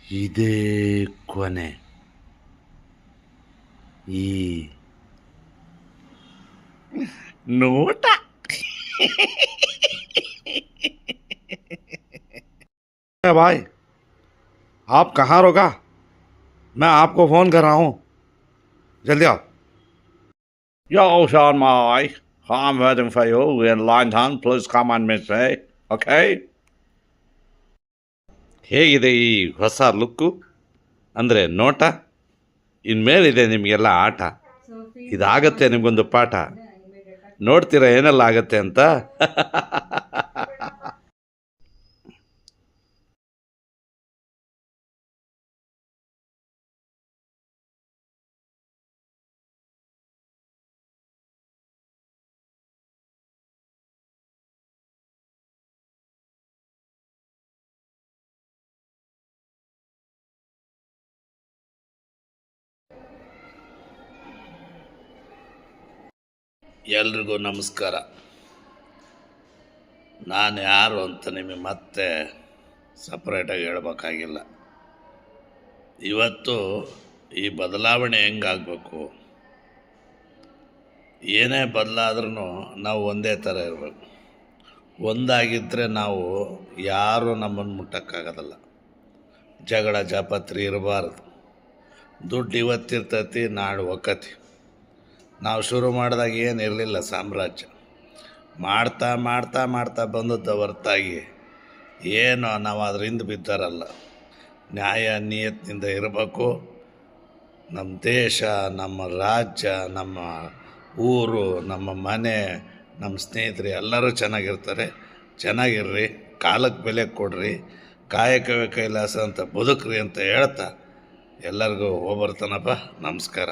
ಇದೇ ಕೊನೆ. ಈ ನೋಟ. भाई आप कहाँ रोका? मैं आपको फ़ोन कर रहा हूँ, जल्दी आओ. Yo, Sean Mai, I'm waiting for you in line 10. Please come and meet me, okay? ಹೇಗಿದೆ ಈ ಹೊಸ ಲುಕ್ಕು? ಅಂದರೆ ನೋಟ. ಇನ್ಮೇಲಿದೆ ನಿಮಗೆಲ್ಲ ಆಟ. ಇದಾಗತ್ತೆ ನಿಮಗೊಂದು ಪಾಠ. ನೋಡ್ತೀರಾ ಏನೆಲ್ಲ ಆಗತ್ತೆ ಅಂತ. ಎಲ್ರಿಗೂ ನಮಸ್ಕಾರ. ನಾನು ಯಾರು ಅಂತ ನಿಮಗೆ ಮತ್ತೆ ಸಪ್ರೇಟಾಗಿ ಹೇಳ್ಬೇಕಾಗಿಲ್ಲ. ಇವತ್ತು ಈ ಬದಲಾವಣೆ ಹೆಂಗಾಗಬೇಕು, ಏನೇ ಬದಲಾದ್ರೂ ನಾವು ಒಂದೇ ಥರ ಇರಬೇಕು. ಒಂದಾಗಿದ್ದರೆ ನಾವು ಯಾರೂ ನಮ್ಮನ್ನು ಮುಟ್ಟಕ್ಕಾಗೋದಲ್ಲ. ಜಗಳ ಜಾಪತ್ರಿ ಇರಬಾರ್ದು. ದುಡ್ಡು ಇವತ್ತಿರ್ತೈತಿ, ನಾಳೆ ಒಕ್ಕತಿ. ನಾವು ಶುರು ಮಾಡಿದಾಗ ಏನು ಇರಲಿಲ್ಲ ಸಾಮ್ರಾಜ್ಯ. ಮಾಡ್ತಾ ಮಾಡ್ತಾ ಮಾಡ್ತಾ ಬಂದದ್ದು ಹೊರತಾಗಿ ಏನೋ ನಾವು ಅದರಿಂದ ಬಿದ್ದಾರಲ್ಲ. ನ್ಯಾಯ ನಿಯತ್ತಿನಿಂದ ಇರಬೇಕು. ನಮ್ಮ ದೇಶ, ನಮ್ಮ ರಾಜ್ಯ, ನಮ್ಮ ಊರು, ನಮ್ಮ ಮನೆ, ನಮ್ಮ ಸ್ನೇಹಿತರು ಎಲ್ಲರೂ ಚೆನ್ನಾಗಿರ್ತಾರೆ. ಚೆನ್ನಾಗಿರ್ರಿ, ಕಾಲಕ್ಕೆ ಬೆಲೆ ಕೊಡ್ರಿ, ಕಾಯಕವೇ ಕೈಲಾಸ ಅಂತ ಬದುಕ್ರಿ ಅಂತ ಹೇಳ್ತಾ ಎಲ್ಲರಿಗೂ ಹೋಗ್ಬರ್ತಾನಪ್ಪ. ನಮಸ್ಕಾರ.